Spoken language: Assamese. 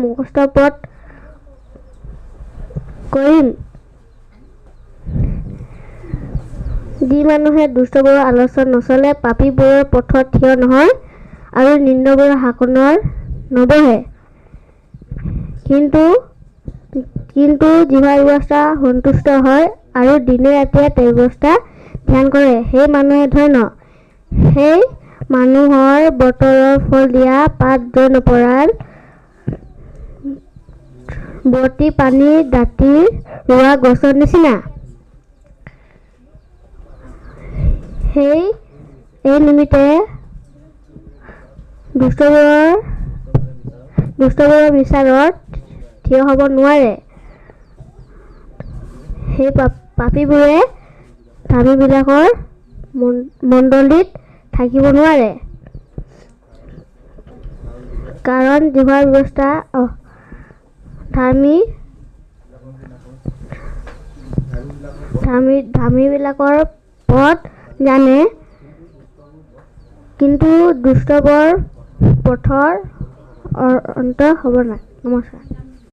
মুখস্থ পথ কৰিম। যি মানুহে দুষ্টবোৰৰ আলোচনাত নচলে, পাপীবোৰৰ পথত থিয় নহয় আৰু নিন্দবোৰৰ শাসনৰ নবহে। কিন্তু জিহ্বাৰ ব্যৱস্থা সন্তুষ্ট হয় আৰু দিনে ৰাতিয়ে তেওঁৰ ব্যৱস্থা ধ্যান কৰে, সেই মানুহে ধন্য। সেই মানুহৰ বতৰৰ ফল দিয়া পাত জৈ নপৰাল, বৰ্তি পানী দাঁতি ৰোৱা গছৰ নিচিনা। এই নিমিত্তে দুষ্টবোৰৰ বিচাৰত থিয় হ'ব নোৱাৰে। সেই পাপীবোৰে ধাৰ্মীবিলাকৰ মণ্ডলীত থাকিব নোৱাৰে। কাৰণ জিহ্বাৰ ব্যৱস্থা ধাৰ্মীবিলাকৰ পথ জানে, কিন্তু দুষ্টবৰ পথৰ অন্ত হ'ব নাই। নমস্কাৰ।